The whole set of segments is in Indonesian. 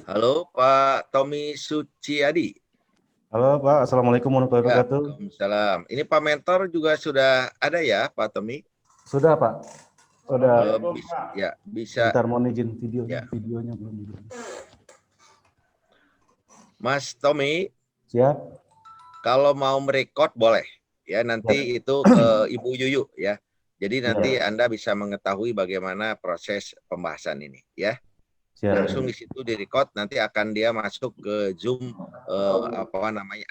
Halo Pak Tommy Suciadi. Halo Pak, Assalamualaikum warahmatullahi Ya, wabarakatuh. Waalaikumsalam. Ini Pak Mentor juga sudah ada ya Pak Tommy? Sudah Pak, sudah. Bisa. Bentar, mohon izin Ya. videonya belum izin. Mas Tommy, Siap. kalau mau merekod boleh ya, nanti Siap. itu ke Ibu Yuyu ya. Jadi nanti Siap. Anda bisa mengetahui bagaimana proses pembahasan ini ya. Siap. Langsung di situ direcord, nanti akan dia masuk ke Zoom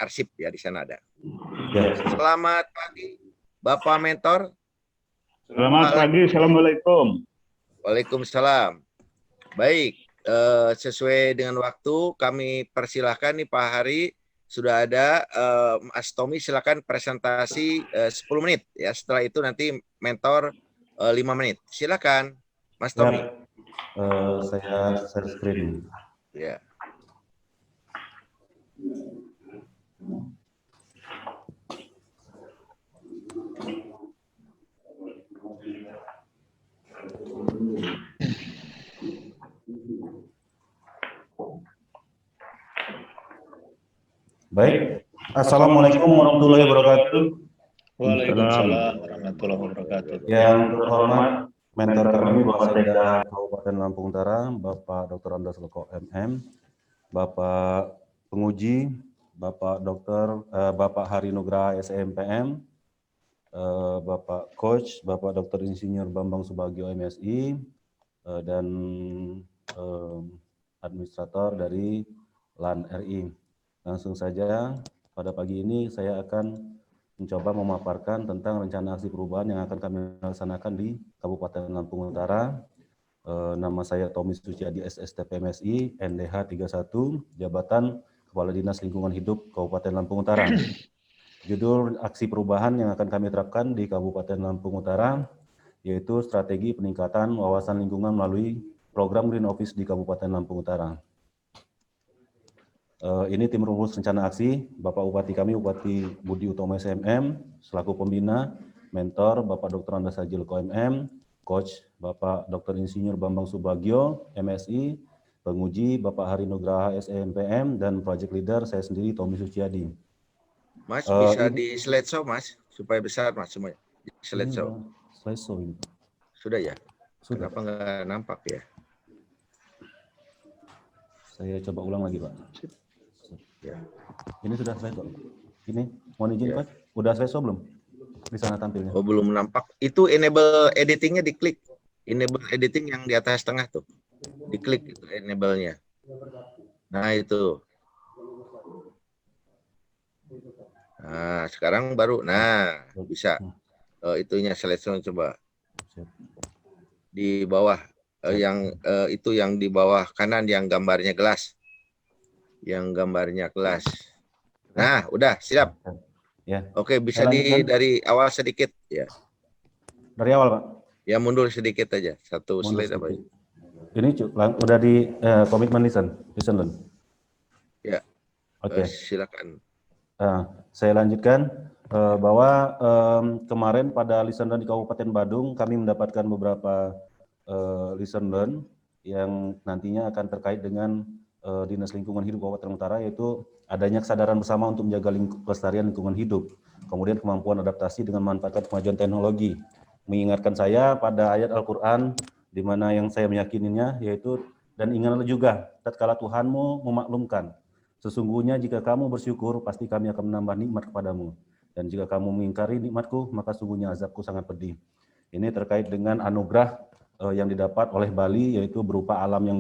arsip ya, di sana ada. Siap. Selamat pagi Bapak Mentor. Selamat pagi, Assalamualaikum. Waalaikumsalam. Baik, sesuai dengan waktu kami persilahkan nih Pak Hari, sudah ada Mas Tommy, silakan presentasi 10 menit ya. Setelah itu nanti Mentor 5 menit. Silakan Mas Tommy. Saya share screen. Ya. Baik, Assalamualaikum warahmatullahi wabarakatuh. Waalaikumsalam warahmatullahi wabarakatuh. Yang terhormat mentor kami Bapak Sekda Kabupaten Lampung Utara, Bapak Dr. Andas Loko MM, Bapak penguji, Bapak Hari Nugraha SMPM, Bapak Coach, Bapak Dr. Insinyur Bambang Subagio MSI, dan administrator dari LAN RI. Langsung saja, pada pagi ini saya akan mencoba memaparkan tentang rencana aksi perubahan yang akan kami laksanakan di Kabupaten Lampung Utara. Nama saya Tommy Suciadi SSTP MSI, NDH 31, Jabatan Kepala Dinas Lingkungan Hidup Kabupaten Lampung Utara. Judul aksi perubahan yang akan kami terapkan di Kabupaten Lampung Utara yaitu strategi peningkatan wawasan lingkungan melalui program Green Office di Kabupaten Lampung Utara. Ini tim rumus rencana aksi, Bapak Bupati kami, Bupati Budi Utomo SMM, selaku pembina, mentor, Bapak Dr. Andas Hajil KMM, Coach, Bapak Dr. Insinyur Bambang Subagio, MSI, penguji, Bapak Hari Nugraha SMPM, dan project leader saya sendiri, Tommy Suciadi. Mas, bisa di slideshow Mas, supaya besar Mas semuanya. Di slideshow. Slideshow ini. Sudah ya? Sudah. Kenapa nggak nampak ya? Saya coba ulang lagi Pak. Ya. Ini sudah slideshow. Ini, mohon izin Ya. Pak, udah slideshow belum? Di sana tampilnya. Oh, belum nampak. Itu enable editingnya diklik. Enable editing yang di atas tengah tuh. Diklik itu enable-nya. Nah, itu. Nah, sekarang baru. Nah, bisa. Itunya slideshow coba. Di bawah. Itu yang di bawah kanan yang gambarnya gelas. Yang gambarnya gelas. Nah, udah siap. Ya. Oke, bisa dari awal sedikit ya. Dari awal, Pak. Ya, mundur sedikit aja. Satu Mundur slide apa sedikit. Ini udah di komitmen listen learn. Ya. Oke. Silakan. Saya lanjutkan bahwa kemarin pada listen learn di Kabupaten Badung kami mendapatkan beberapa listen learn yang nantinya akan terkait dengan Dinas Lingkungan Hidup Kabupaten Utara, yaitu adanya kesadaran bersama untuk menjaga kelestarian lingkungan hidup, kemudian kemampuan adaptasi dengan memanfaatkan kemajuan teknologi. Mengingatkan saya pada ayat Al-Quran di mana yang saya meyakininya yaitu, dan ingatlah juga tatkala Tuhanmu memaklumkan, sesungguhnya jika kamu bersyukur pasti kami akan menambah nikmat kepadamu, dan jika kamu mengingkari nikmatku maka sungguhnya azabku sangat pedih. Ini terkait dengan anugerah yang didapat oleh Bali, yaitu berupa alam yang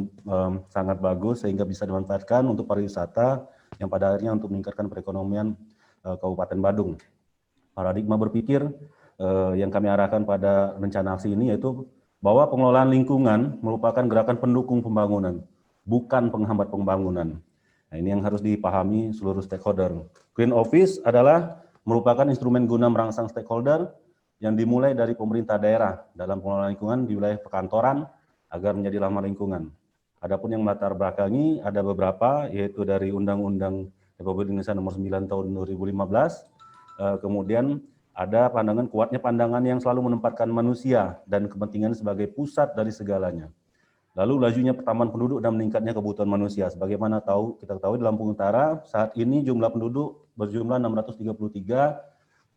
sangat bagus sehingga bisa dimanfaatkan untuk pariwisata yang pada akhirnya untuk meningkatkan perekonomian Kabupaten Badung. Paradigma berpikir yang kami arahkan pada rencana aksi ini yaitu bahwa pengelolaan lingkungan merupakan gerakan pendukung pembangunan, bukan penghambat pembangunan. Nah, ini yang harus dipahami seluruh stakeholder. Green Office adalah merupakan instrumen guna merangsang stakeholder yang dimulai dari pemerintah daerah dalam pengelolaan lingkungan di wilayah perkantoran agar menjadi ramah lingkungan. Adapun yang melatar belakangi ada beberapa, yaitu dari Undang-Undang Republik Indonesia Nomor 9 Tahun 2015, kemudian ada kuatnya pandangan yang selalu menempatkan manusia dan kepentingan sebagai pusat dari segalanya. Lalu lajunya pertambahan penduduk dan meningkatnya kebutuhan manusia. Sebagaimana kita tahu di Lampung Utara saat ini jumlah penduduk berjumlah 633.099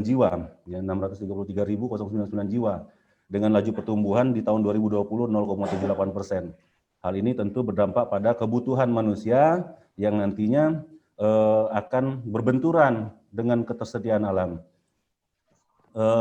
jiwa, ya 633.099 jiwa dengan laju pertumbuhan di tahun 2020 0,78%. Hal ini tentu berdampak pada kebutuhan manusia yang nantinya akan berbenturan dengan ketersediaan alam.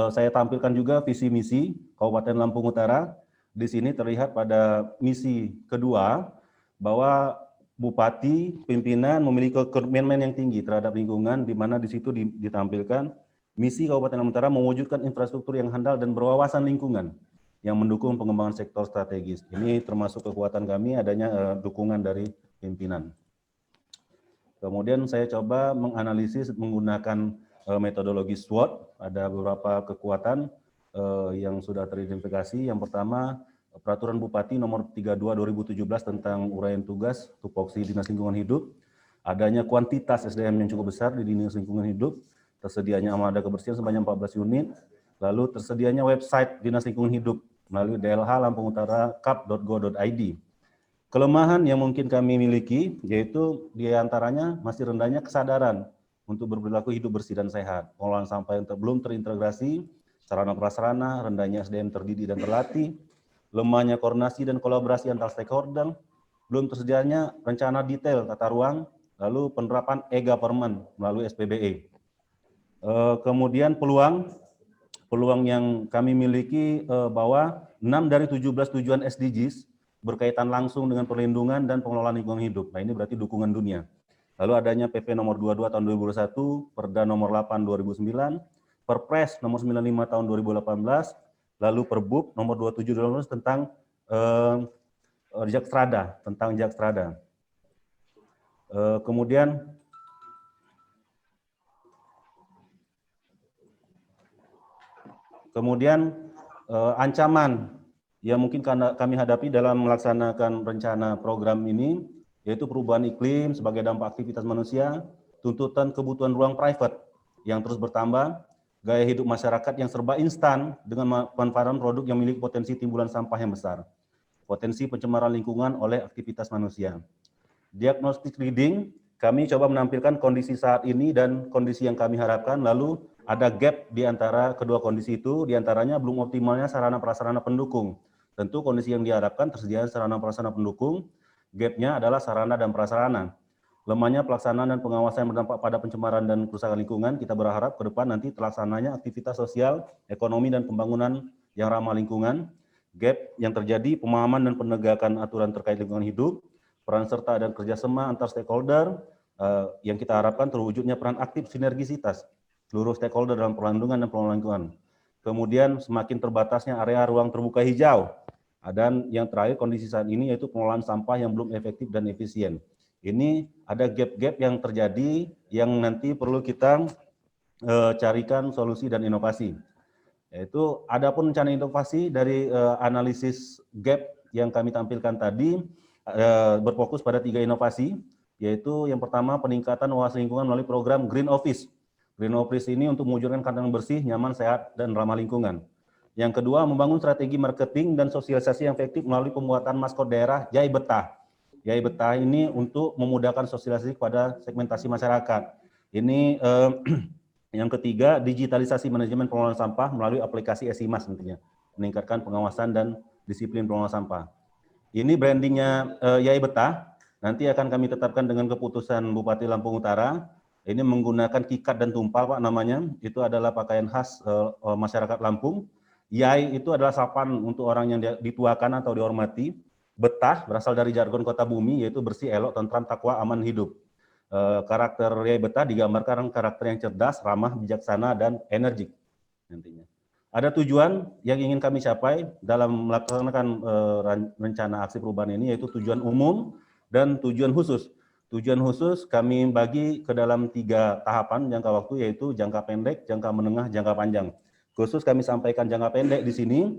Saya tampilkan juga visi misi Kabupaten Lampung Utara. Di sini terlihat pada misi kedua bahwa bupati, pimpinan memiliki komitmen yang tinggi terhadap lingkungan, di mana di situ ditampilkan misi Kabupaten Lampung Utara mewujudkan infrastruktur yang handal dan berwawasan lingkungan yang mendukung pengembangan sektor strategis. Ini termasuk kekuatan kami adanya dukungan dari pimpinan. Kemudian saya coba menganalisis menggunakan metodologi SWOT. Ada beberapa kekuatan yang sudah teridentifikasi. Yang pertama, Peraturan Bupati Nomor 32 2017 tentang uraian tugas tupoksi Dinas Lingkungan Hidup. Adanya kuantitas SDM yang cukup besar di Dinas Lingkungan Hidup, tersedianya armada kebersihan sebanyak 14 unit, lalu tersedianya website Dinas Lingkungan Hidup melalui DLH Lampung Utara kap.go.id. Kelemahan yang mungkin kami miliki yaitu diantaranya masih rendahnya kesadaran untuk berperilaku hidup bersih dan sehat, pengolahan sampah yang belum terintegrasi, sarana prasarana, rendahnya SDM terdidik dan terlatih, lemahnya koordinasi dan kolaborasi antar stakeholder, belum tersedianya rencana detail tata ruang, lalu penerapan e-government melalui SPBE. Kemudian peluang yang kami miliki bahwa 6 dari 17 tujuan SDGs berkaitan langsung dengan perlindungan dan pengelolaan lingkungan hidup. Nah, ini berarti dukungan dunia. Lalu adanya PP nomor 22 tahun 2021, Perda nomor 8 2009, Perpres nomor 95 tahun 2018, lalu Perbub nomor 27 2018 tentang Jakstrada, kemudian ancaman yang mungkin kami hadapi dalam melaksanakan rencana program ini, yaitu perubahan iklim sebagai dampak aktivitas manusia, tuntutan kebutuhan ruang private yang terus bertambah, gaya hidup masyarakat yang serba instan dengan pemanfaatan produk yang memiliki potensi timbulan sampah yang besar, potensi pencemaran lingkungan oleh aktivitas manusia. Diagnostic reading, kami coba menampilkan kondisi saat ini dan kondisi yang kami harapkan, lalu ada gap di antara kedua kondisi itu, di antaranya belum optimalnya sarana prasarana pendukung. Tentu kondisi yang diharapkan tersedia sarana prasarana pendukung, gapnya adalah sarana dan prasarana. Lemahnya pelaksanaan dan pengawasan yang berdampak pada pencemaran dan kerusakan lingkungan, kita berharap ke depan nanti terlaksananya aktivitas sosial, ekonomi, dan pembangunan yang ramah lingkungan. Gap yang terjadi, pemahaman dan penegakan aturan terkait lingkungan hidup, peran serta dan kerjasama antar stakeholder, yang kita harapkan terwujudnya peran aktif sinergisitas seluruh stakeholder dalam perlindungan dan pengelolaan lingkungan. Kemudian semakin terbatasnya area ruang terbuka hijau. Dan yang terakhir kondisi saat ini yaitu pengelolaan sampah yang belum efektif dan efisien. Ini ada gap-gap yang terjadi yang nanti perlu kita carikan solusi dan inovasi. Yaitu adapun rencana inovasi dari analisis gap yang kami tampilkan tadi berfokus pada 3 inovasi, yaitu yang pertama peningkatan wawasan lingkungan melalui program Green Office. Green Office ini untuk mewujudkan kantor bersih, nyaman, sehat, dan ramah lingkungan. Yang kedua, membangun strategi marketing dan sosialisasi yang efektif melalui pembuatan maskot daerah Yai Betah. Yai Betah ini untuk memudahkan sosialisasi kepada segmentasi masyarakat. Ini yang ketiga, digitalisasi manajemen pengelolaan sampah melalui aplikasi SIMAS nantinya, meningkatkan pengawasan dan disiplin pengelolaan sampah. Ini brandingnya Yai Betah, nanti akan kami tetapkan dengan keputusan Bupati Lampung Utara. Ini menggunakan kikat dan tumpal, Pak, namanya. Itu adalah pakaian khas masyarakat Lampung. Yai itu adalah sapaan untuk orang yang dituakan atau dihormati. Betah berasal dari jargon kota bumi, yaitu bersih, elok, tentram, takwa, aman, hidup. Karakter Yai Betah digambarkan karakter yang cerdas, ramah, bijaksana, dan energik nantinya. Ada tujuan yang ingin kami capai dalam melaksanakan rencana aksi perubahan ini, yaitu tujuan umum dan tujuan khusus. Tujuan khusus kami bagi ke dalam 3 tahapan jangka waktu, yaitu jangka pendek, jangka menengah, jangka panjang. Khusus kami sampaikan jangka pendek di sini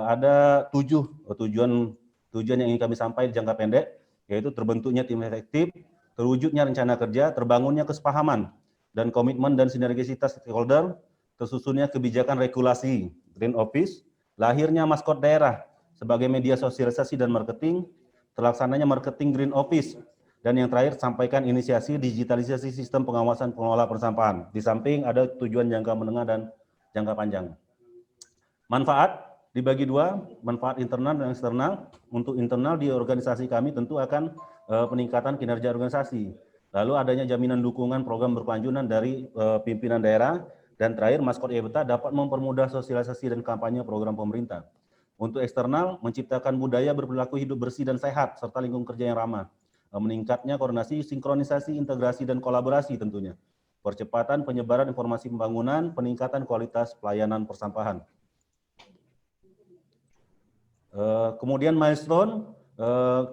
ada 7 tujuan yang ingin kami sampaikan jangka pendek, yaitu terbentuknya tim efektif, terwujudnya rencana kerja, terbangunnya kesepahaman dan komitmen dan sinergisitas stakeholder, tersusunnya kebijakan regulasi Green Office, lahirnya maskot daerah sebagai media sosialisasi dan marketing, terlaksananya marketing Green Office, dan yang terakhir sampaikan inisiasi digitalisasi sistem pengawasan pengelola persampahan. Di samping ada tujuan jangka menengah dan jangka panjang. Manfaat dibagi dua, manfaat internal dan eksternal. Untuk internal di organisasi kami tentu akan peningkatan kinerja organisasi. Lalu adanya jaminan dukungan program berkelanjutan dari pimpinan daerah, dan terakhir maskot EBTA dapat mempermudah sosialisasi dan kampanye program pemerintah. Untuk eksternal, menciptakan budaya berperilaku hidup bersih dan sehat serta lingkungan kerja yang ramah. Meningkatnya koordinasi, sinkronisasi, integrasi dan kolaborasi tentunya. Percepatan penyebaran informasi pembangunan, peningkatan kualitas pelayanan persampahan. Kemudian milestone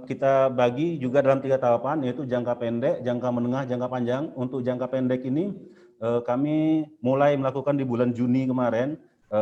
kita bagi juga dalam 3 tahapan, yaitu jangka pendek, jangka menengah, jangka panjang. Untuk jangka pendek ini kami mulai melakukan di bulan Juni kemarin,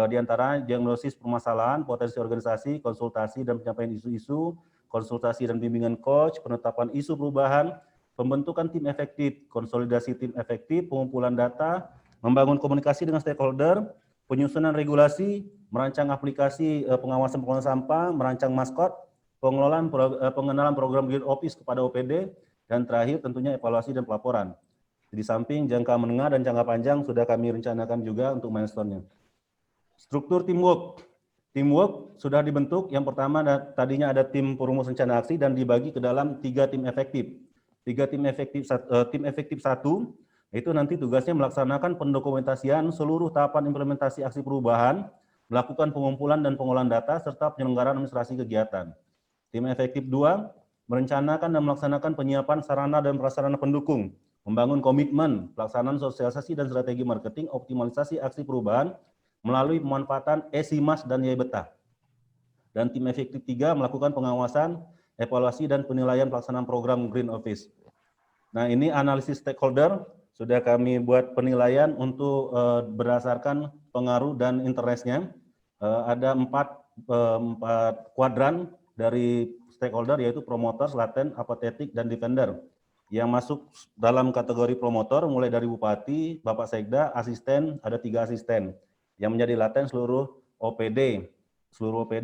di antara diagnosis permasalahan, potensi organisasi, konsultasi dan penyampaian isu-isu, konsultasi dan bimbingan coach, penetapan isu perubahan, pembentukan tim efektif, konsolidasi tim efektif, pengumpulan data, membangun komunikasi dengan stakeholder, penyusunan regulasi, merancang aplikasi pengawasan pengelolaan sampah, merancang maskot, pengenalan program Green Office kepada OPD, dan terakhir tentunya evaluasi dan pelaporan. Di samping jangka menengah dan jangka panjang sudah kami rencanakan juga untuk milestone-nya. Struktur teamwork. Teamwork sudah dibentuk. Yang pertama tadinya ada tim perumus rencana aksi dan dibagi ke dalam 3 tim efektif. 3 tim efektif, tim efektif 1 itu nanti tugasnya melaksanakan pendokumentasian seluruh tahapan implementasi aksi perubahan, melakukan pengumpulan dan pengolahan data serta penyelenggaraan administrasi kegiatan. Tim efektif 2 merencanakan dan melaksanakan penyiapan sarana dan prasarana pendukung, membangun komitmen, pelaksanaan sosialisasi dan strategi marketing, optimalisasi aksi perubahan melalui pemanfaatan ESIMAS dan YBETA. Dan tim efektif 3 melakukan pengawasan, evaluasi, dan penilaian pelaksanaan program Green Office. Nah, ini analisis stakeholder, sudah kami buat penilaian untuk berdasarkan pengaruh dan interestnya. Ada 4 kuadran dari stakeholder, yaitu promotor, laten, apatetik, dan defender. Yang masuk dalam kategori promotor mulai dari Bupati, Bapak Sekda, asisten, ada 3 asisten. Yang menjadi laten seluruh OPD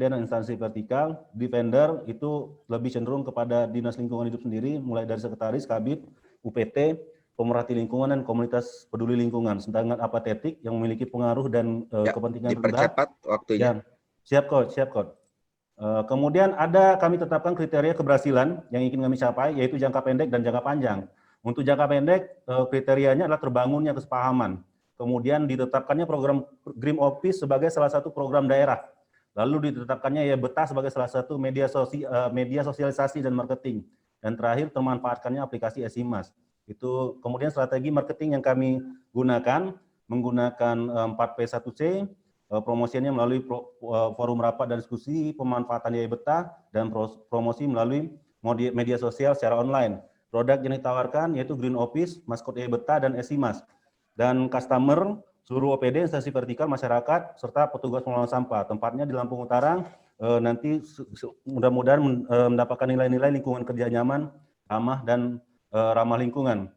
dan instansi vertikal. Defender itu lebih cenderung kepada Dinas Lingkungan Hidup sendiri, mulai dari sekretaris, kabid, UPT, pemerhati lingkungan, dan komunitas peduli lingkungan. Sedangkan apatetik yang memiliki pengaruh dan kepentingan rendah. Dipercepat waktunya. Ya, siap Coach. Kemudian kami tetapkan kriteria keberhasilan yang ingin kami capai, yaitu jangka pendek dan jangka panjang. Untuk jangka pendek, kriterianya adalah terbangunnya kesepahaman. Kemudian ditetapkannya program Green Office sebagai salah satu program daerah. Lalu ditetapkannya YBETA sebagai salah satu media sosialisasi dan marketing. Dan terakhir termanfaatkannya aplikasi ESIMAS. Itu kemudian strategi marketing yang kami gunakan, menggunakan 4P1C, promosinya melalui forum rapat dan diskusi, pemanfaatan YBETA, dan promosi melalui media sosial secara online. Produk yang ditawarkan yaitu Green Office, maskot YBETA, dan ESIMAS. Dan customer, seluruh OPD, instansi vertikal, masyarakat, serta petugas pengelola sampah. Tempatnya di Lampung Utara, nanti mudah-mudahan mendapatkan nilai-nilai lingkungan kerja nyaman, ramah, dan ramah lingkungan.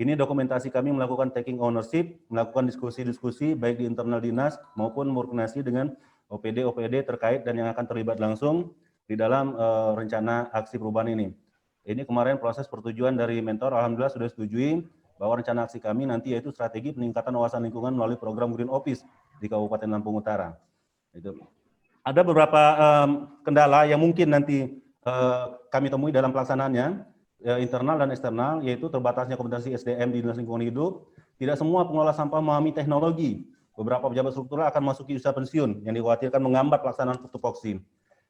Ini dokumentasi kami melakukan taking ownership, melakukan diskusi-diskusi baik di internal dinas maupun koordinasi dengan OPD terkait dan yang akan terlibat langsung di dalam rencana aksi perubahan ini. Ini kemarin proses persetujuan dari mentor, alhamdulillah sudah disetujui bahwa rencana aksi kami nanti yaitu strategi peningkatan wawasan lingkungan melalui program Green Office di Kabupaten Lampung Utara. Itu. Ada beberapa kendala yang mungkin nanti kami temui dalam pelaksanaannya, internal dan eksternal, yaitu terbatasnya kompetensi SDM di Dinas Lingkungan Hidup. Tidak semua pengelola sampah memahami teknologi. Beberapa pejabat struktural akan masuki usia pensiun yang dikhawatirkan menghambat pelaksanaan tupoksi.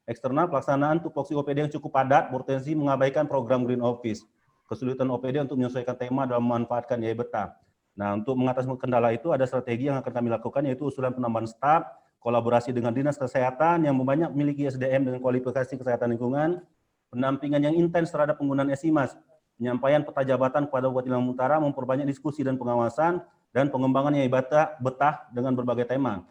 Eksternal, pelaksanaan tupoksi OPD yang cukup padat berpotensi mengabaikan program Green Office. Kesulitan OPD untuk menyesuaikan tema dalam memanfaatkan YBETA. Nah, untuk mengatasi kendala itu ada strategi yang akan kami lakukan, yaitu usulan penambahan staf, kolaborasi dengan Dinas Kesehatan yang banyak memiliki SDM dengan kualifikasi kesehatan lingkungan, pendampingan yang intens terhadap penggunaan ESIMAS, penyampaian peta jabatan kepada Bupati Lampung Utara, memperbanyak diskusi dan pengawasan, dan pengembangan YBETA dengan berbagai tema.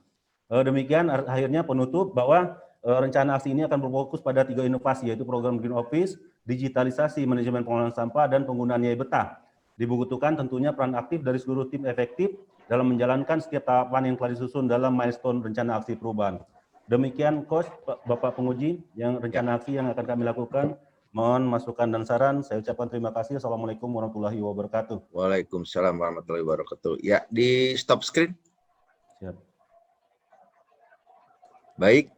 Demikian akhirnya penutup bahwa rencana aksi ini akan berfokus pada 3 inovasi, yaitu program Green Office, digitalisasi manajemen pengelolaan sampah, dan penggunaan YBETA. Dibutuhkan tentunya peran aktif dari seluruh tim efektif dalam menjalankan setiap tahapan yang telah disusun dalam milestone rencana aksi perubahan. Demikian Coach, Bapak penguji, yang rencana aksi yang akan kami lakukan. Mohon masukan dan saran. Saya ucapkan terima kasih. Assalamualaikum warahmatullahi wabarakatuh. Waalaikumsalam warahmatullahi wabarakatuh. Ya, di stop screen. Siap. Baik,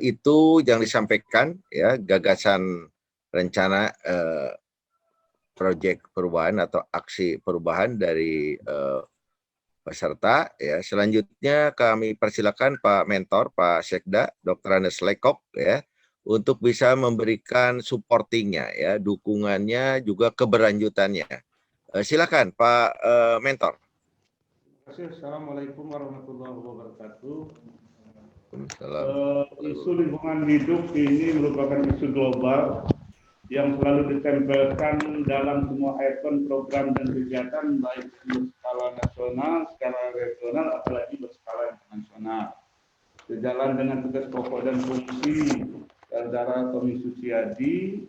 itu yang disampaikan ya, gagasan rencana proyek perubahan atau aksi perubahan dari peserta ya. Selanjutnya kami persilakan Pak Mentor, Pak Sekda, Dr. Andes Lekok ya, untuk bisa memberikan supportingnya ya, dukungannya juga keberlanjutannya. Silakan Pak Mentor. Terima kasih. Assalamualaikum warahmatullahi wabarakatuh. Waalaikumsalam. Isu lingkungan hidup ini merupakan isu global yang selalu ditempelkan dalam semua event, program, dan kegiatan baik berskala nasional, skala regional, apalagi berskala internasional. Sejalan dengan tugas pokok dan fungsi Saudara Tommy Suciadi,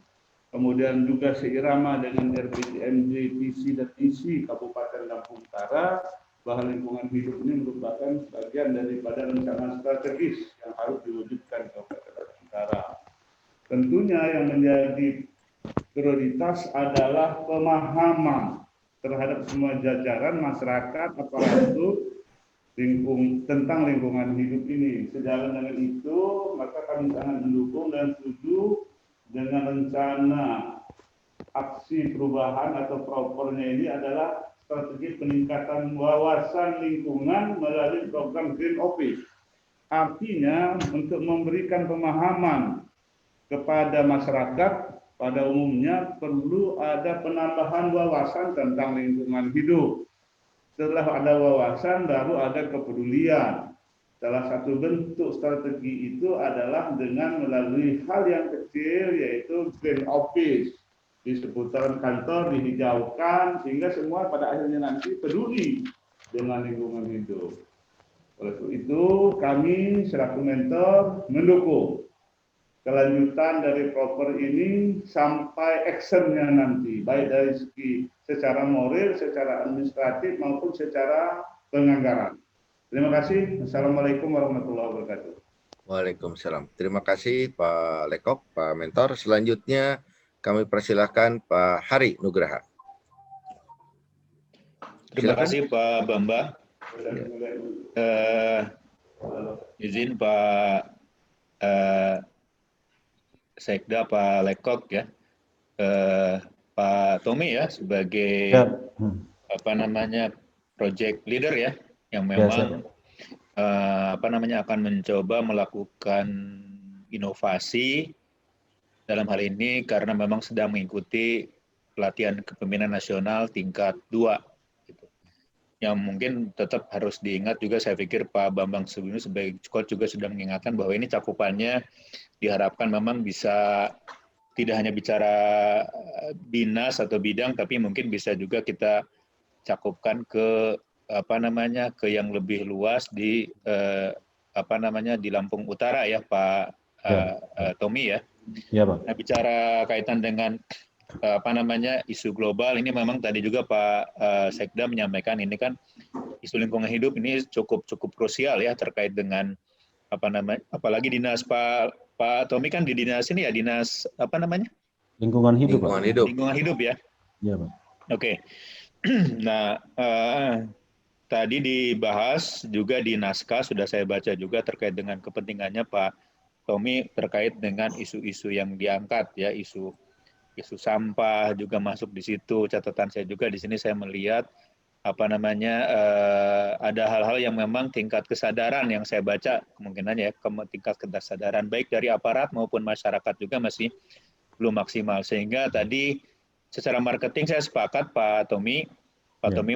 kemudian juga seirama dengan RPJMD, visi dan misi Kabupaten Lampung Utara, bahwa lingkungan hidup ini merupakan bagian daripada rencana strategis yang harus diwujudkan di Kabupaten Lampung Utara. Tentunya yang menjadi prioritas adalah pemahaman terhadap semua jajaran masyarakat aparatur tentang lingkungan hidup ini. Sejalan dengan itu, maka kami sangat mendukung dan setuju dengan rencana aksi perubahan atau propernya ini adalah strategi peningkatan wawasan lingkungan melalui program Green Office. Artinya untuk memberikan pemahaman kepada masyarakat pada umumnya perlu ada penambahan wawasan tentang lingkungan hidup. Setelah ada wawasan baru ada kepedulian. Salah satu bentuk strategi itu adalah dengan melalui hal yang kecil yaitu Green Office. Di seputaran kantor dihijaukan sehingga semua pada akhirnya nanti peduli dengan lingkungan hidup. Oleh itu kami selaku mentor mendukung kelanjutan dari proper ini sampai actionnya nanti, baik dari segi secara moral, secara administratif maupun secara penganggaran. Terima kasih. Assalamualaikum warahmatullahi wabarakatuh. Waalaikumsalam. Terima kasih Pak Lekok, Pak Mentor. Selanjutnya kami persilahkan Pak Hari Nugraha. Terima kasih Pak Bambang. Izin Pak Sekda, Pak Lekok ya, Pak Tommy ya sebagai project leader ya, yang memang akan mencoba melakukan inovasi dalam hal ini karena memang sedang mengikuti pelatihan kepemimpinan nasional tingkat 2. Yang mungkin tetap harus diingat juga, saya pikir Pak Bambang sebelumnya sebagai coach juga sudah mengingatkan bahwa ini cakupannya diharapkan memang bisa tidak hanya bicara dinas atau bidang, tapi mungkin bisa juga kita cakupkan ke ke yang lebih luas di di Lampung Utara ya Pak Tommy ya. Iya Pak. Nah, bicara kaitan dengan isu global ini memang tadi juga Pak Sekda menyampaikan ini kan isu lingkungan hidup ini cukup krusial ya terkait dengan apalagi dinas Pak Tommy kan di dinas ini ya, dinas lingkungan hidup Lingkungan Pak. hidup. Lingkungan hidup ya. Iya Pak. Oke. Nah, tadi dibahas juga di naskah sudah saya baca juga terkait dengan kepentingannya Pak Tommy terkait dengan isu-isu yang diangkat ya, isu sampah juga masuk di situ. Catatan saya juga di sini saya melihat ada hal-hal yang memang tingkat kesadaran yang saya baca kemungkinan ya, tingkat kesadaran baik dari aparat maupun masyarakat juga masih belum maksimal. Sehingga tadi secara marketing saya sepakat Pak Tommy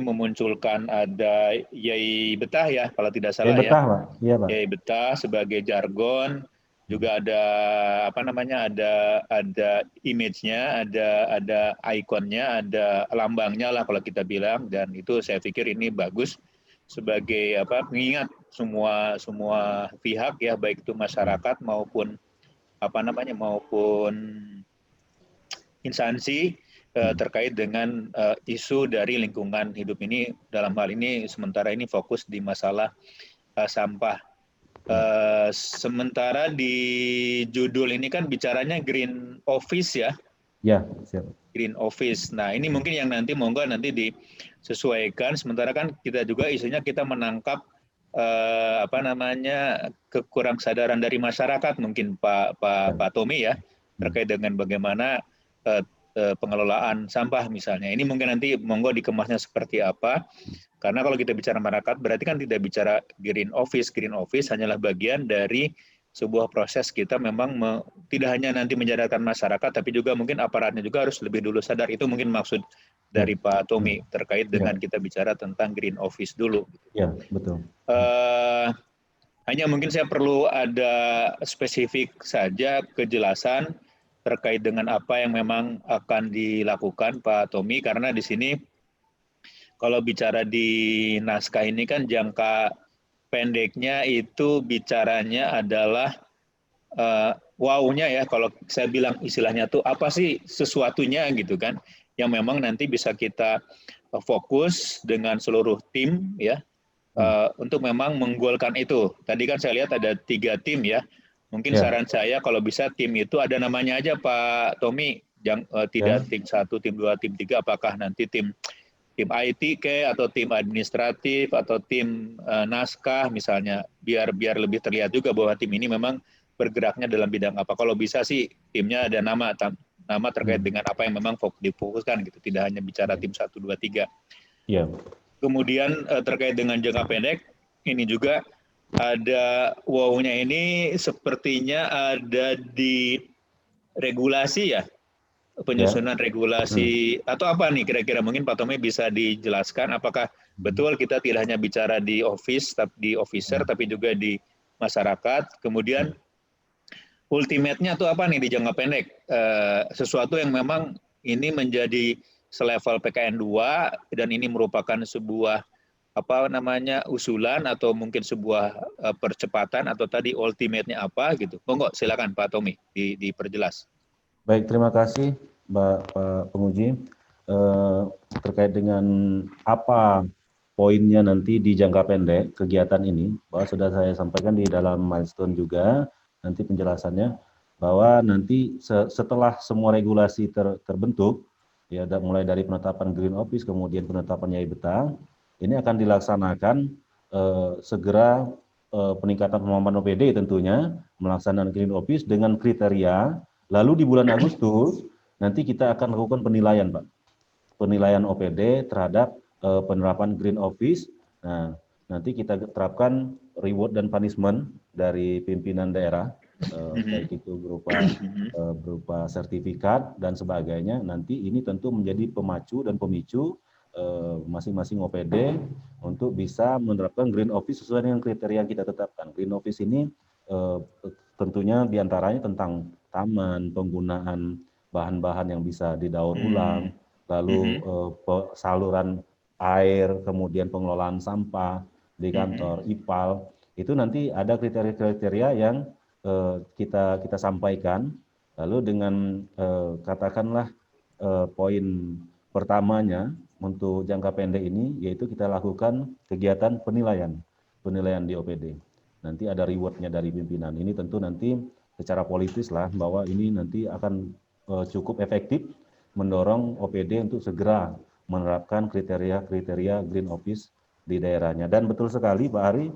memunculkan ada Yai Betah ya kalau tidak salah Yai Betah, Pak. Iya Pak. Yai Betah sebagai jargon. Juga ada ada image-nya, ada ikonnya, ada lambangnya lah kalau kita bilang, dan itu saya pikir ini bagus sebagai mengingat semua pihak ya, baik itu masyarakat maupun maupun instansi terkait dengan isu dari lingkungan hidup ini. Dalam hal ini sementara ini fokus di masalah sampah. Sementara di judul ini kan bicaranya Green Office ya. Ya, siap. Green Office. Nah, ini mungkin yang nanti monggo nanti disesuaikan. Sementara kan kita juga isunya kita menangkap kekurang kesadaran dari masyarakat mungkin Pak Tommy ya terkait dengan bagaimana pengelolaan sampah misalnya. Ini mungkin nanti monggo dikemasnya seperti apa. Karena kalau kita bicara masyarakat berarti kan tidak bicara Green Office. Green Office hanyalah bagian dari sebuah proses kita memang tidak hanya nanti menyadarkan masyarakat, tapi juga mungkin aparatnya juga harus lebih dulu sadar. Itu mungkin maksud dari Pak Tommy terkait dengan kita bicara tentang Green Office dulu. Ya, betul. Hanya mungkin saya perlu ada spesifik saja kejelasan terkait dengan apa yang memang akan dilakukan Pak Tommy, karena di sini kalau bicara di naskah ini kan jangka pendeknya itu bicaranya adalah wow-nya ya, kalau saya bilang istilahnya tuh apa sih sesuatunya gitu kan, yang memang nanti bisa kita fokus dengan seluruh tim ya, untuk memang menggolkan itu. Tadi kan saya lihat ada 3 tim ya, mungkin saran saya kalau bisa tim itu ada namanya aja Pak Tommy, tidak tim 1, tim 2, tim 3, apakah nanti tim IT atau tim administratif atau tim naskah misalnya, biar lebih terlihat juga bahwa tim ini memang bergeraknya dalam bidang apa. Kalau bisa sih timnya ada nama terkait dengan apa yang memang difokuskan gitu, tidak hanya bicara tim 1, 2, 3. Iya. Kemudian terkait dengan jangka pendek ini juga ada wow-nya ini sepertinya ada di regulasi ya. Penyusunan regulasi atau apa nih kira-kira, mungkin Pak Tommy bisa dijelaskan apakah betul kita tidak hanya bicara di officer tapi juga di masyarakat. Kemudian ultimate-nya tuh apa nih di jangka pendek, sesuatu yang memang ini menjadi selevel PKN 2 dan ini merupakan sebuah usulan atau mungkin sebuah percepatan, atau tadi ultimate-nya apa gitu. Monggo silakan Pak Tommy diperjelas. Baik, terima kasih Pak Penguji. Terkait dengan apa poinnya nanti di jangka pendek kegiatan ini, bahwa sudah saya sampaikan di dalam milestone juga nanti penjelasannya, bahwa nanti setelah semua regulasi terbentuk, ya mulai dari penetapan Green Office kemudian penetapan Yai Betah, ini akan dilaksanakan segera peningkatan kemampuan OPD tentunya melaksanakan Green Office dengan kriteria. Lalu di bulan Agustus nanti kita akan lakukan penilaian, Pak. Penilaian OPD terhadap penerapan Green Office. Nah, nanti kita terapkan reward dan punishment dari pimpinan daerah, baik itu berupa sertifikat dan sebagainya. Nanti ini tentu menjadi pemacu dan pemicu masing-masing OPD untuk bisa menerapkan Green Office sesuai dengan kriteria yang kita tetapkan. Green Office ini tentunya diantaranya tentang taman, penggunaan bahan-bahan yang bisa didaur ulang, lalu saluran air, kemudian pengelolaan sampah di kantor, IPAL, itu nanti ada kriteria-kriteria yang kita sampaikan. Lalu dengan katakanlah poin pertamanya untuk jangka pendek ini, yaitu kita lakukan kegiatan penilaian di OPD. Nanti ada reward-nya dari pimpinan. Ini tentu nanti secara politis lah, bahwa ini nanti akan cukup efektif mendorong OPD untuk segera menerapkan kriteria-kriteria Green Office di daerahnya. Dan betul sekali Pak Ari,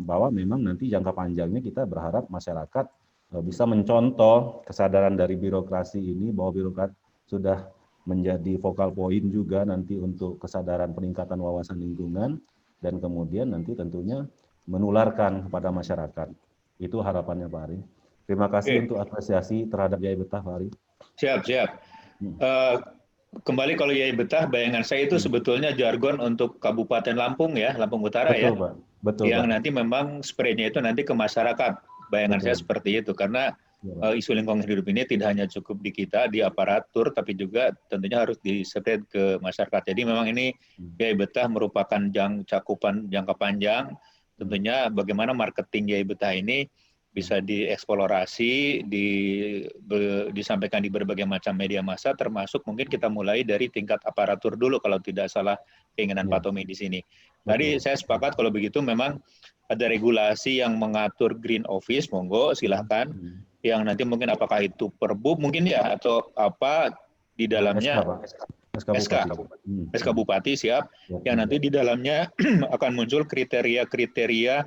bahwa memang nanti jangka panjangnya kita berharap masyarakat bisa mencontoh kesadaran dari birokrasi ini, bahwa birokrat sudah menjadi vokal point juga nanti untuk kesadaran peningkatan wawasan lingkungan, dan kemudian nanti tentunya menularkan kepada masyarakat. Itu harapannya Pak Ari. Terima kasih untuk apresiasi terhadap Yai Betah, Pak Ari. Siap. Kembali kalau Yai Betah, bayangan saya itu sebetulnya jargon untuk Kabupaten Lampung ya, Lampung Utara. Betul, ya. Pak. Betul, yang Pak. Nanti memang spreadnya itu nanti ke masyarakat. Bayangan saya seperti itu, karena isu lingkungan hidup ini tidak hanya cukup di kita, di aparatur, tapi juga tentunya harus di-spread ke masyarakat. Jadi memang ini Yai Betah merupakan cakupan jangka panjang. Tentunya bagaimana marketing Yai Betah ini bisa dieksplorasi, disampaikan di berbagai macam media massa, termasuk mungkin kita mulai dari tingkat aparatur dulu kalau tidak salah keinginan Pak Tommy di sini. Tadi saya sepakat kalau begitu memang ada regulasi yang mengatur green office, monggo silahkan. Yang nanti mungkin apakah itu Perbup mungkin ya atau apa di dalamnya SK Bupati siap. Yang nanti di dalamnya akan muncul kriteria-kriteria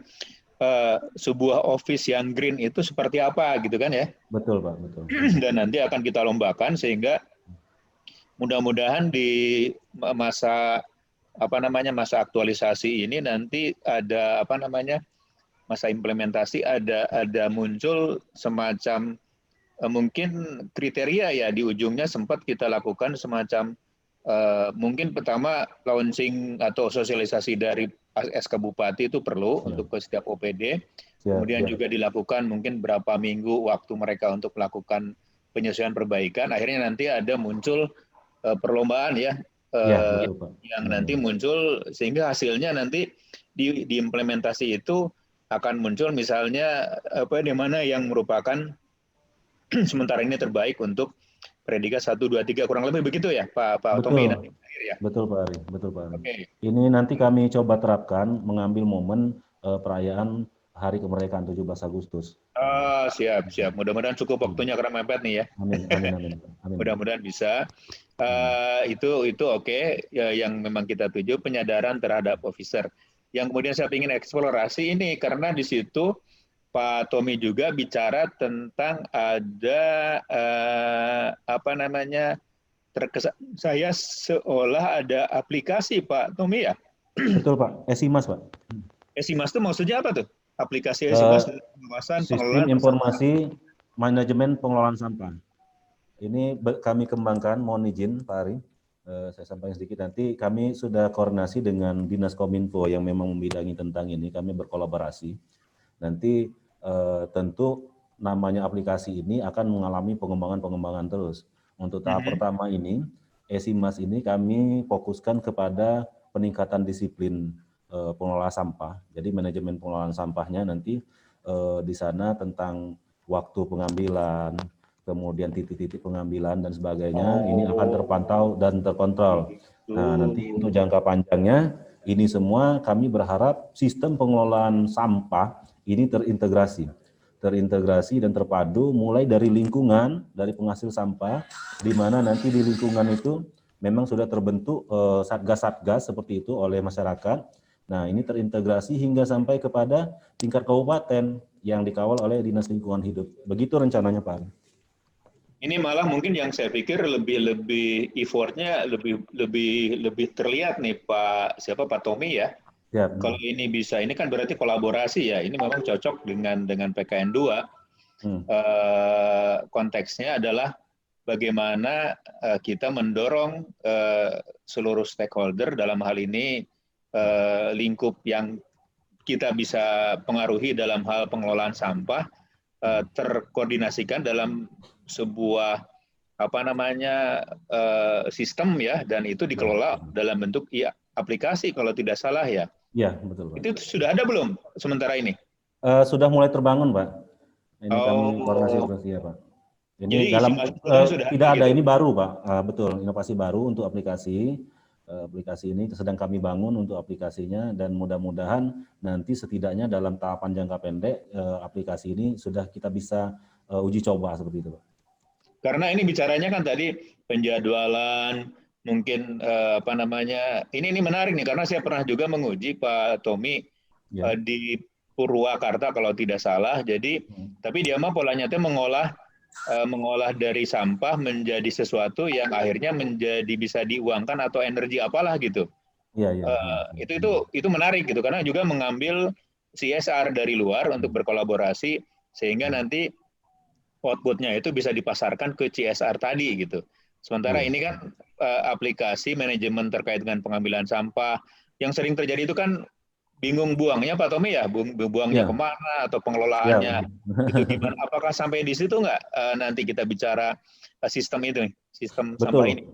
sebuah office yang green itu seperti apa gitu kan ya. Betul Pak, betul. Dan nanti akan kita lombakan sehingga mudah-mudahan di masa masa aktualisasi ini nanti ada masa implementasi ada muncul semacam mungkin kriteria ya di ujungnya sempat kita lakukan semacam mungkin pertama launching atau sosialisasi dari SK Bupati itu perlu untuk ke setiap OPD. Kemudian juga dilakukan mungkin berapa minggu waktu mereka untuk melakukan penyesuaian perbaikan. Akhirnya nanti ada muncul perlombaan ya, betul, Pak. Yang nanti muncul sehingga hasilnya nanti diimplementasi itu akan muncul misalnya di mana yang merupakan sementara ini terbaik untuk predikat 1, 2, 3 kurang lebih begitu ya Pak Tommy nanti. Ya. Betul Pak Ari, betul Pak Ari. Okay. Ini nanti kami coba terapkan mengambil momen perayaan Hari Kemerdekaan 17 Agustus. Siap. Mudah-mudahan cukup waktunya karena mepet nih ya. Amin. Mudah-mudahan bisa. Itu oke. Ya, yang memang kita tuju penyadaran terhadap officer. Yang kemudian saya ingin eksplorasi ini karena di situ Pak Tommy juga bicara tentang ada terkesan saya seolah ada aplikasi Pak Tommy ya. Betul Pak, Esimas Pak. Esimas itu maksudnya apa tuh? Aplikasi Esimas pengawasan sistem informasi manajemen pengelolaan sampah. Ini kami kembangkan, mohon izin Pak Ari. Saya sampaikan sedikit, nanti kami sudah koordinasi dengan Dinas Kominfo yang memang membidangi tentang ini, kami berkolaborasi. Nanti tentu namanya aplikasi ini akan mengalami pengembangan terus. Untuk tahap pertama ini, Esimas ini kami fokuskan kepada peningkatan disiplin pengelola sampah. Jadi manajemen pengelolaan sampahnya nanti di sana tentang waktu pengambilan, kemudian titik-titik pengambilan dan sebagainya, ini akan terpantau dan terkontrol. Nah, nanti untuk jangka panjangnya, ini semua kami berharap sistem pengelolaan sampah ini terintegrasi dan terpadu mulai dari lingkungan, dari penghasil sampah, di mana nanti di lingkungan itu memang sudah terbentuk satgas-satgas seperti itu oleh masyarakat. Nah, ini terintegrasi hingga sampai kepada tingkat kabupaten yang dikawal oleh Dinas Lingkungan Hidup. Begitu rencananya, Pak. Ini malah mungkin yang saya pikir lebih effortnya lebih terlihat nih Pak Tommy ya. Ya. Kalau ini bisa, ini kan berarti kolaborasi ya. Ini memang cocok dengan PKN 2. Konteksnya adalah bagaimana kita mendorong seluruh stakeholder dalam hal ini lingkup yang kita bisa pengaruhi dalam hal pengelolaan sampah terkoordinasikan dalam sebuah sistem ya, dan itu dikelola dalam bentuk aplikasi kalau tidak salah ya. Ya, betul Pak. Itu sudah ada belum sementara ini? Sudah mulai terbangun Pak. Ini kami koordinasi ya Pak. Ini jadi, dalam tidak ada gitu. Ini baru Pak. Betul, inovasi baru untuk aplikasi. Aplikasi ini sedang kami bangun untuk aplikasinya, dan mudah-mudahan nanti setidaknya dalam tahapan jangka pendek aplikasi ini sudah kita bisa uji coba seperti itu Pak. Karena ini bicaranya kan tadi penjadwalan, mungkin ini menarik nih karena saya pernah juga menguji Pak Tommy ya. Di Purwakarta kalau tidak salah. Jadi tapi dia mah polanya itu mengolah dari sampah menjadi sesuatu yang akhirnya menjadi bisa diuangkan atau energi apalah gitu. Ya. Itu menarik gitu karena juga mengambil CSR dari luar untuk berkolaborasi sehingga nanti outputnya itu bisa dipasarkan ke CSR tadi gitu. Sementara ini kan aplikasi manajemen terkait dengan pengambilan sampah yang sering terjadi itu kan bingung buangnya Pak Tommy ya, buangnya kemana atau pengelolaannya itu gimana? Apakah sampai di situ nggak nanti kita bicara sistem itu, sistem sampah ini?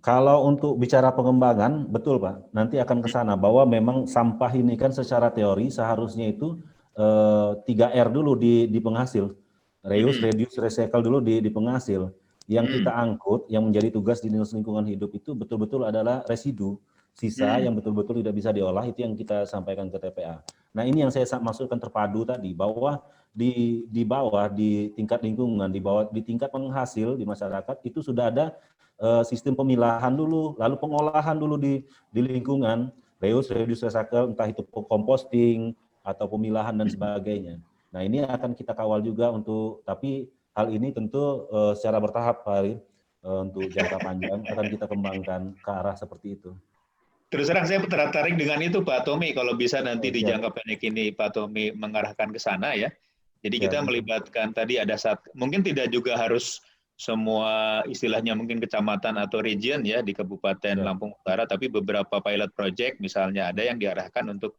Kalau untuk bicara pengembangan, betul Pak, nanti akan ke sana bahwa memang sampah ini kan secara teori seharusnya itu 3R dulu di penghasil. Reuse, reduce, recycle dulu di penghasil. Yang kita angkut, yang menjadi tugas di Dinas Lingkungan Hidup itu betul-betul adalah residu. Sisa yang betul-betul tidak bisa diolah, itu yang kita sampaikan ke TPA. Nah ini yang saya maksudkan terpadu tadi, bahwa di bawah, di tingkat lingkungan, di tingkat penghasil di masyarakat, itu sudah ada sistem pemilahan dulu, lalu pengolahan dulu di lingkungan, reuse, reduce, recycle, entah itu composting, atau pemilahan dan sebagainya. Nah ini akan kita kawal juga tapi hal ini tentu secara bertahap, Pak Ari, untuk jangka panjang akan kita kembangkan ke arah seperti itu. Terus terang saya tertarik dengan itu Pak Tommy, kalau bisa nanti di jangka pendek ini Pak Tommy mengarahkan ke sana ya. Jadi kita melibatkan tadi ada mungkin tidak juga harus semua istilahnya mungkin kecamatan atau region ya di Kabupaten Lampung Utara, tapi beberapa pilot project misalnya ada yang diarahkan untuk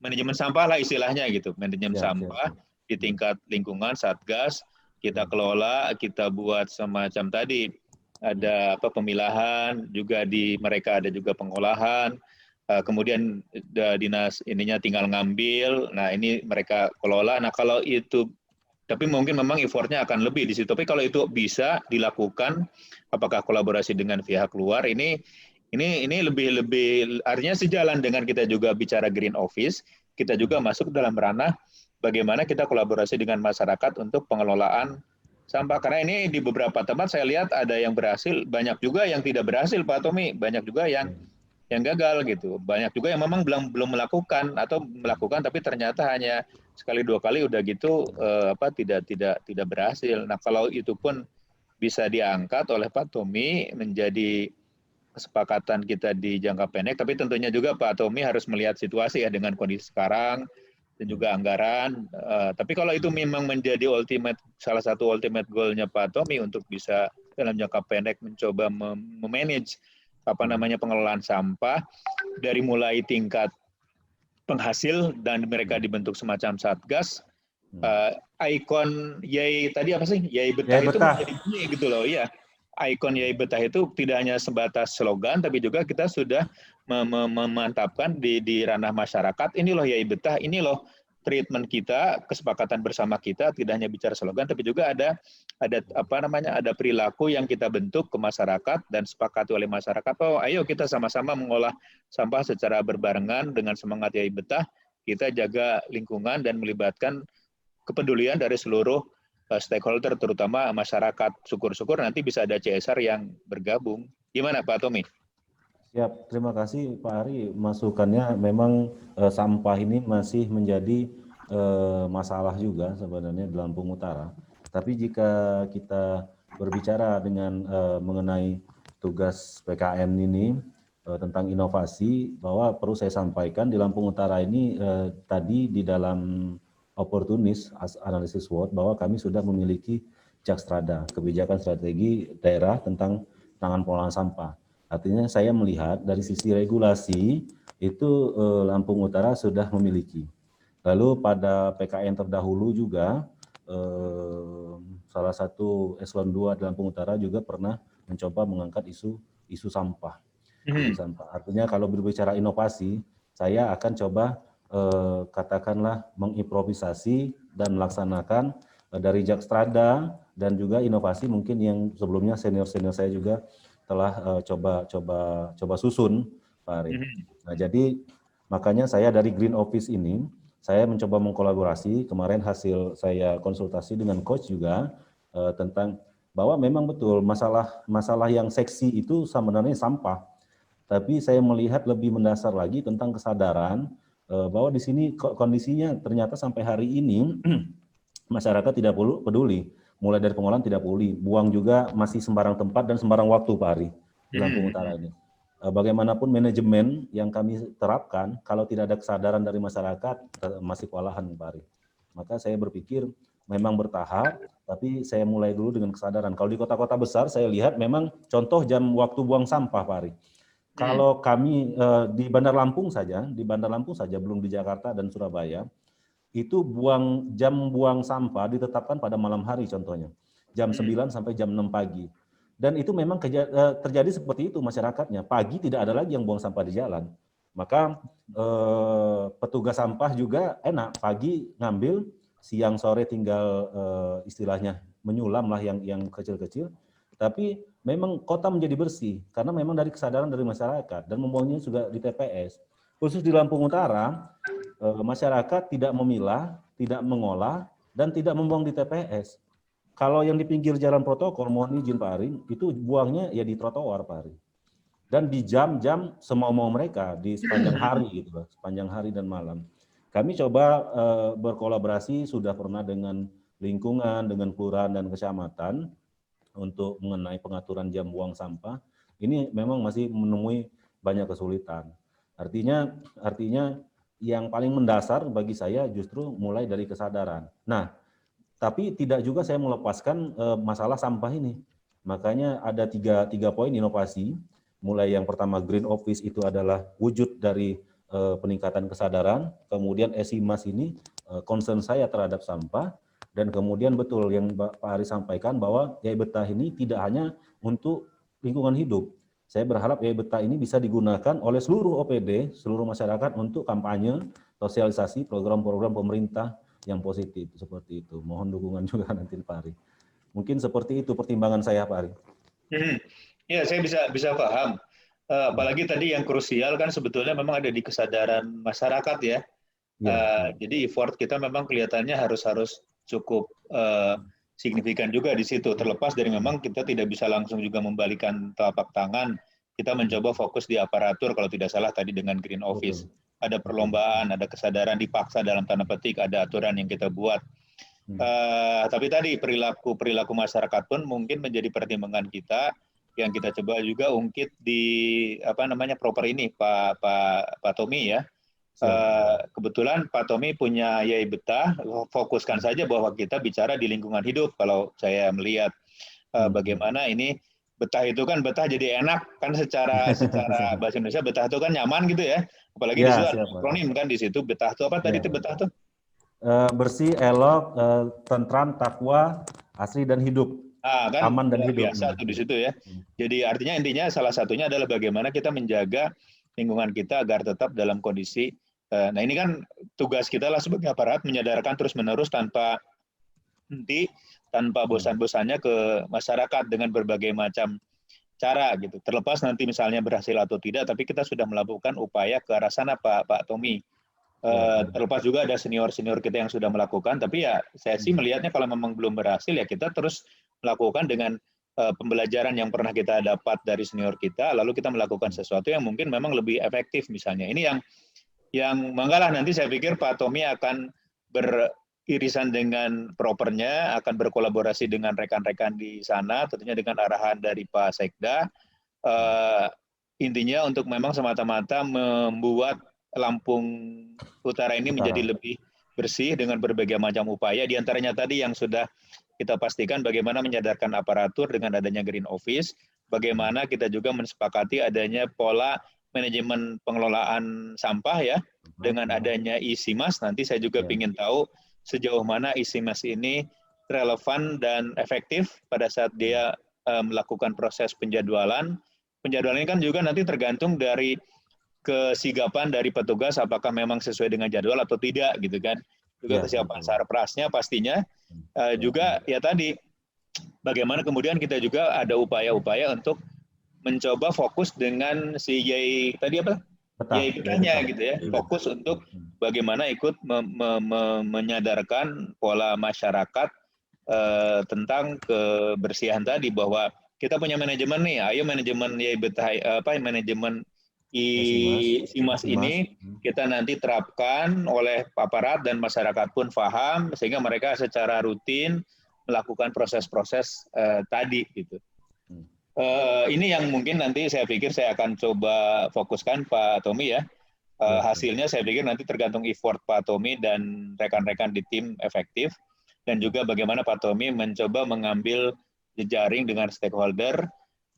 manajemen sampah lah istilahnya gitu, manajemen sampah di tingkat lingkungan, Satgas, kita kelola, kita buat semacam tadi, ada pemilahan, juga mereka ada juga pengolahan, kemudian dinas ininya tinggal ngambil, nah ini mereka kelola, nah kalau itu, tapi mungkin memang effortnya akan lebih di situ, tapi kalau itu bisa dilakukan, apakah kolaborasi dengan pihak luar, ini lebih artinya sejalan dengan kita juga bicara Green Office, kita juga masuk dalam ranah bagaimana kita kolaborasi dengan masyarakat untuk pengelolaan sampah. Karena ini di beberapa tempat saya lihat ada yang berhasil, banyak juga yang tidak berhasil Pak Tommy, banyak juga yang gagal gitu. Banyak juga yang memang belum melakukan atau melakukan tapi ternyata hanya sekali dua kali udah gitu tidak berhasil. Nah, kalau itu pun bisa diangkat oleh Pak Tommy menjadi kesepakatan kita di jangka pendek, tapi tentunya juga Pak Tommy harus melihat situasi ya dengan kondisi sekarang dan juga anggaran. Tapi kalau itu memang menjadi salah satu ultimate goal-nya Pak Tommy untuk bisa dalam jangka pendek mencoba memanage pengelolaan sampah dari mulai tingkat penghasil dan mereka dibentuk semacam satgas. Ikon Yai tadi apa sih? Yai Betah itu menjadi bunyi gitu loh, iya. Ikon Yai Betah itu tidak hanya sebatas slogan, tapi juga kita sudah memantapkan di ranah masyarakat. Ini loh Yai Betah, ini loh treatment kita, kesepakatan bersama kita, tidak hanya bicara slogan, tapi juga ada perilaku yang kita bentuk ke masyarakat dan sepakati oleh masyarakat. Oh, ayo kita sama-sama mengolah sampah secara berbarengan dengan semangat Yai Betah. Kita jaga lingkungan dan melibatkan kepedulian dari seluruh stakeholder, terutama masyarakat. Syukur-syukur nanti bisa ada CSR yang bergabung. Gimana Pak Tommy? Siap, terima kasih Pak Ari. Masukannya memang sampah ini masih menjadi masalah juga sebenarnya di Lampung Utara. Tapi jika kita berbicara dengan mengenai tugas PKN ini tentang inovasi, bahwa perlu saya sampaikan di Lampung Utara ini tadi di dalam opportunis analisis SWOT bahwa kami sudah memiliki Jakstrada, kebijakan strategi daerah tentang penanganan pengolahan sampah. Artinya saya melihat dari sisi regulasi itu Lampung Utara sudah memiliki. Lalu pada PKN terdahulu juga salah satu eselon 2 di Lampung Utara juga pernah mencoba mengangkat isu sampah. Artinya kalau berbicara inovasi, saya akan coba katakanlah mengimprovisasi dan melaksanakan dari Jakstrada dan juga inovasi mungkin yang sebelumnya senior-senior saya juga telah coba susun, Pak Ari. Nah, jadi makanya saya dari Green Office ini, saya mencoba mengkolaborasi, kemarin hasil saya konsultasi dengan coach juga tentang bahwa memang betul masalah yang seksi itu sebenarnya sampah. Tapi saya melihat lebih mendasar lagi tentang kesadaran bahwa di sini kondisinya ternyata sampai hari ini masyarakat tidak peduli. Mulai dari pengolahan tidak peduli, buang juga masih sembarang tempat dan sembarang waktu Pak Ari di Lampung Utara ini. Bagaimanapun manajemen yang kami terapkan, kalau tidak ada kesadaran dari masyarakat, masih kewalahan Pak Ari. Maka saya berpikir memang bertahap, tapi saya mulai dulu dengan kesadaran. Kalau di kota-kota besar saya lihat memang contoh jam waktu buang sampah Pak Ari. Kalau kami di Bandar Lampung saja belum di Jakarta dan Surabaya, itu jam buang sampah ditetapkan pada malam hari contohnya, jam 9 sampai jam 6 pagi. Dan itu memang terjadi seperti itu masyarakatnya. Pagi tidak ada lagi yang buang sampah di jalan. Maka petugas sampah juga enak, pagi ngambil, siang sore tinggal istilahnya menyulam lah yang kecil-kecil. Tapi memang kota menjadi bersih karena memang dari kesadaran dari masyarakat dan membuangnya juga di TPS. Khusus di Lampung Utara, masyarakat tidak memilah, tidak mengolah, dan tidak membuang di TPS. Kalau yang di pinggir jalan protokol, mohon izin Pak Ari, itu buangnya ya di trotoar Pak Ari. Dan di jam-jam semau-mau mereka di sepanjang hari gitu, sepanjang hari dan malam. Kami coba berkolaborasi sudah pernah dengan lingkungan, dengan kelurahan dan kecamatan untuk mengenai pengaturan jam buang sampah. Ini memang masih menemui banyak kesulitan. Artinya yang paling mendasar bagi saya justru mulai dari kesadaran. Nah, tapi tidak juga saya melepaskan masalah sampah ini. Makanya ada tiga poin inovasi. Mulai yang pertama Green Office itu adalah wujud dari peningkatan kesadaran. Kemudian ESIMAS ini concern saya terhadap sampah. Dan kemudian betul yang Pak Ari sampaikan bahwa Yai Betah ini tidak hanya untuk lingkungan hidup. Saya berharap Yai Betah ini bisa digunakan oleh seluruh OPD, seluruh masyarakat untuk kampanye, sosialisasi, program-program pemerintah yang positif seperti itu. Mohon dukungan juga nanti Pak Ari. Mungkin seperti itu pertimbangan saya Pak Ari. Ya, saya bisa paham. Apalagi tadi yang krusial kan sebetulnya memang ada di kesadaran masyarakat ya. Jadi effort kita memang kelihatannya harus cukup signifikan juga di situ. Terlepas dari memang kita tidak bisa langsung juga membalikan telapak tangan. Kita mencoba fokus di aparatur kalau tidak salah tadi dengan Green Office. Ada perlombaan, ada kesadaran dipaksa dalam tanda petik, ada aturan yang kita buat. Tapi tadi perilaku masyarakat pun mungkin menjadi pertimbangan kita yang kita coba juga ungkit di proper ini Pak Tommy ya. Kebetulan Pak Tommy punya Yai Betah, fokuskan saja bahwa kita bicara di lingkungan hidup. Kalau saya melihat bagaimana ini betah itu kan betah jadi enak kan secara bahasa Indonesia betah itu kan nyaman gitu ya. Apalagi di situ ada akronim kan di situ betah itu apa tadi itu betah itu? Bersih, elok, tentram, takwa, asri dan hidup. Kan aman dan hidup. Biasa tuh di situ ya. Jadi artinya intinya salah satunya adalah bagaimana kita menjaga lingkungan kita agar tetap dalam kondisi. Nah ini kan tugas kita lah sebagai aparat menyadarkan terus-menerus tanpa henti, tanpa bosan-bosannya ke masyarakat dengan berbagai macam cara gitu. Terlepas nanti misalnya berhasil atau tidak, tapi kita sudah melakukan upaya ke arah sana Pak Tommy. Terlepas juga ada senior-senior kita yang sudah melakukan, tapi ya saya sih melihatnya kalau memang belum berhasil ya kita terus melakukan dengan pembelajaran yang pernah kita dapat dari senior kita, lalu kita melakukan sesuatu yang mungkin memang lebih efektif misalnya. Ini yang manggalah nanti saya pikir Pak Tommy akan beririsan dengan propernya, akan berkolaborasi dengan rekan-rekan di sana, tentunya dengan arahan dari Pak Sekda. Intinya untuk memang semata-mata membuat Lampung Utara ini menjadi lebih bersih dengan berbagai macam upaya. Di antaranya tadi yang sudah kita pastikan bagaimana menyadarkan aparatur dengan adanya Green Office, bagaimana kita juga mensepakati adanya pola manajemen pengelolaan sampah ya, dengan adanya ESIMAS. Nanti saya juga ingin tahu sejauh mana ESIMAS ini relevan dan efektif pada saat dia melakukan proses penjadwalan. Penjadwalan ini kan juga nanti tergantung dari kesigapan dari petugas apakah memang sesuai dengan jadwal atau tidak gitu kan. Juga kesiapan sarprasnya pastinya. Juga ya tadi bagaimana kemudian kita juga ada upaya-upaya untuk mencoba fokus dengan si Yai tadi apa? Yai Betahnya gitu ya. Fokus untuk bagaimana ikut menyadarkan pola masyarakat tentang kebersihan tadi, bahwa kita punya manajemen nih, ayo manajemen Yai Betah manajemen ESIMAS ini kita nanti terapkan oleh aparat dan masyarakat pun paham sehingga mereka secara rutin melakukan proses-proses tadi gitu. Ini yang mungkin nanti saya pikir saya akan coba fokuskan Pak Tommy ya. Hasilnya saya pikir nanti tergantung effort Pak Tommy dan rekan-rekan di tim efektif, dan juga bagaimana Pak Tommy mencoba mengambil jejaring dengan stakeholder.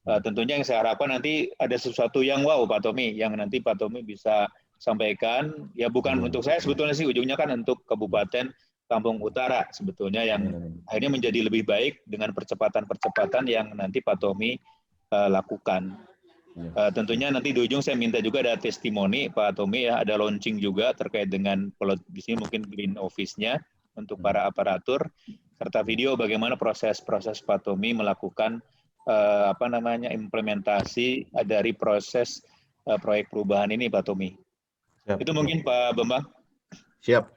Tentunya yang saya harapkan nanti ada sesuatu yang wow Pak Tommy, yang nanti Pak Tommy bisa sampaikan. Ya bukan untuk saya sebetulnya sih, ujungnya kan untuk Kabupaten Lampung Utara sebetulnya yang akhirnya menjadi lebih baik dengan percepatan-percepatan yang nanti Pak Tommy lakukan. Tentunya nanti di ujung saya minta juga ada testimoni Pak Tommy ya, ada launching juga terkait dengan di sini mungkin green office-nya untuk para aparatur, serta video bagaimana proses Pak Tommy melakukan implementasi dari proses proyek perubahan ini Pak Tommy. Siap. Itu mungkin Pak Bambang. Siap.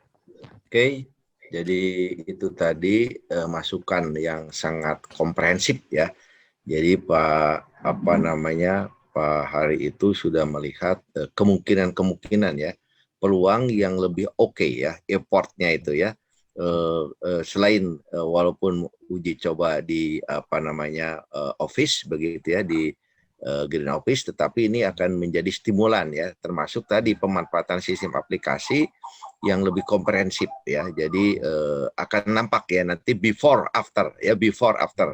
Oke. Jadi itu tadi masukan yang sangat komprehensif ya. Jadi Pak Pak Hari itu sudah melihat kemungkinan ya, peluang yang lebih oke ya, effortnya itu ya. Selain walaupun uji coba di office begitu ya, di green office, tetapi ini akan menjadi stimulan ya, termasuk tadi pemanfaatan sistem aplikasi yang lebih komprehensif ya. Jadi akan nampak ya nanti before after ya,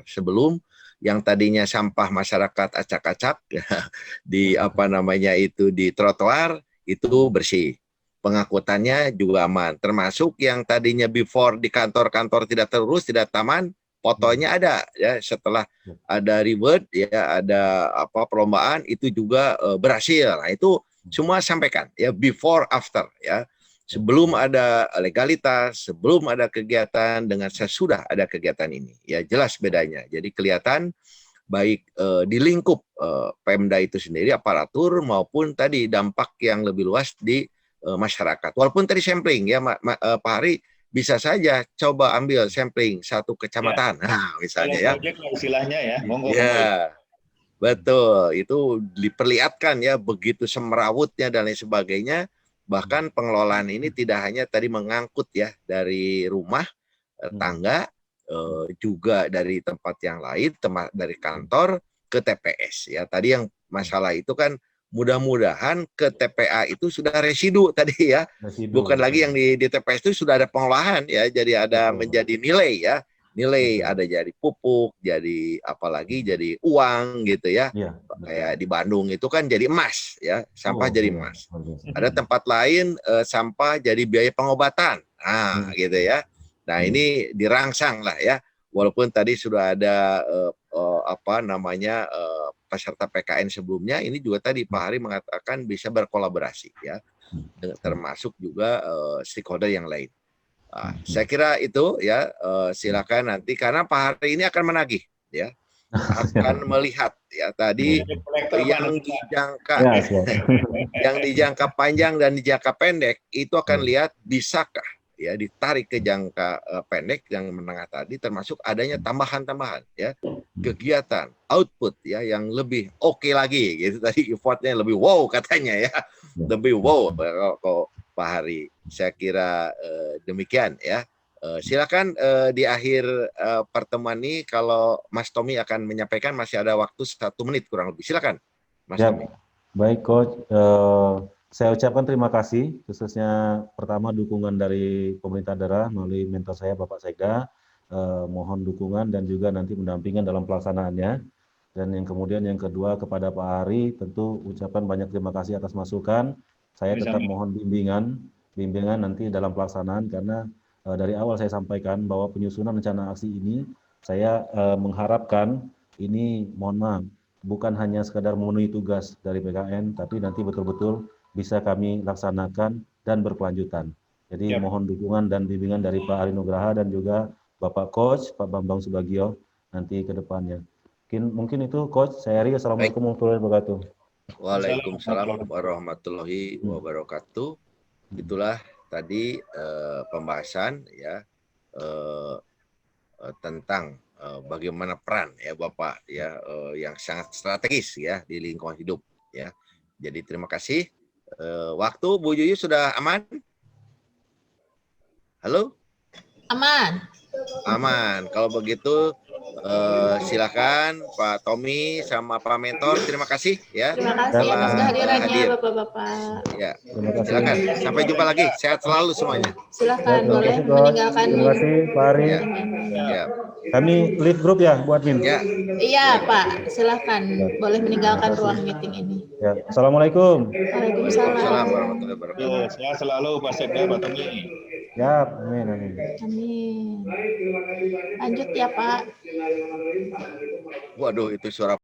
sebelum yang tadinya sampah masyarakat acak-acak ya, di di trotoar itu bersih. Pengangkutannya juga aman. Termasuk yang tadinya before di kantor-kantor tidak terurus, tidak taman, fotonya ada ya, setelah ada reward ya, ada perlombaan itu juga berhasil. Nah, itu semua sampaikan ya, before after ya. Sebelum ada legalitas, sebelum ada kegiatan, dengan sesudah ada kegiatan ini. Ya jelas bedanya. Jadi kelihatan baik di lingkup Pemda itu sendiri, aparatur, maupun tadi dampak yang lebih luas di masyarakat. Walaupun tadi sampling ya Pak Hari, bisa saja coba ambil sampling satu kecamatan. Ya. Nah, misalnya ya. Istilahnya ya, monggo. Ya. Betul, itu diperlihatkan ya, begitu semrawutnya dan lain sebagainya. Bahkan pengelolaan ini tidak hanya tadi mengangkut ya dari rumah, tangga, juga dari tempat yang lain, dari kantor ke TPS ya. Tadi yang masalah itu kan mudah-mudahan ke TPA itu sudah residu tadi ya. Bukan lagi yang di TPS itu sudah ada pengolahan ya, jadi ada menjadi nilai ya. Nilai ada jadi pupuk, jadi apalagi jadi uang gitu ya. Kayak di Bandung itu kan jadi emas ya, sampah jadi emas. Ada tempat lain sampah jadi biaya pengobatan. Nah, gitu ya. Nah, ini dirangsang lah ya. Walaupun tadi sudah ada peserta PKN sebelumnya, ini juga tadi Pak Hari mengatakan bisa berkolaborasi ya. Termasuk juga stakeholder yang lain. Nah, saya kira itu ya, silakan nanti karena Pak Hari ini akan menagih ya, akan melihat ya tadi yang dijangka panjang dan dijangka pendek itu akan lihat bisakah ya ditarik ke jangka pendek yang menengah tadi, termasuk adanya tambahan-tambahan ya, kegiatan output ya yang lebih oke lagi gitu. Tadi effortnya lebih wow katanya ya, lebih wow kok Pak Hari. Saya kira demikian ya. Silakan di akhir pertemuan ini kalau Mas Tommy akan menyampaikan, masih ada waktu 1 menit kurang lebih. Silakan Mas Tommy. Baik Coach, saya ucapkan terima kasih khususnya pertama dukungan dari pemerintah daerah melalui mentor saya Bapak Sekda. Mohon dukungan dan juga nanti pendampingan dalam pelaksanaannya. Dan yang kemudian yang kedua kepada Pak Hari, tentu ucapan banyak terima kasih atas masukan. Saya tetap mohon bimbingan nanti dalam pelaksanaan, karena dari awal saya sampaikan bahwa penyusunan rencana aksi ini saya mengharapkan ini, mohon maaf, bukan hanya sekadar memenuhi tugas dari PKN, tapi nanti betul-betul bisa kami laksanakan dan berkelanjutan. Jadi mohon dukungan dan bimbingan dari Pak Ari Nugraha dan juga Bapak Coach, Pak Bambang Subagio nanti ke depannya. Mungkin itu Coach, saya Ari, Assalamualaikum warahmatullahi wabarakatuh. Waalaikumsalam warahmatullahi wabarakatuh. Itulah tadi pembahasan ya tentang bagaimana peran ya Bapak ya yang sangat strategis ya di lingkungan hidup ya. Jadi terima kasih. Waktu Bu Yuyu sudah aman? Halo? Aman. Aman. Kalau begitu silakan Pak Tommy sama Pak Mentor, terima kasih ya. Terima kasih atas kehadirannya Bapak-bapak. Ya, silakan. Sampai jumpa lagi. Sehat selalu semuanya. Silakan boleh meninggalkan. Terima kasih Pak Ari. Ya. Kami lead group ya buat admin. Ya. Iya Pak, silakan boleh meninggalkan ruang meeting ini. Ya. Assalamualaikum. Waalaikumsalam. Waalaikumsalam warahmatullahi wabarakatuh. Sehat selalu Pak Sekda, Pak Tommy. Ya, amin, amin. Amin. Lanjut ya Pak. Waduh, itu suara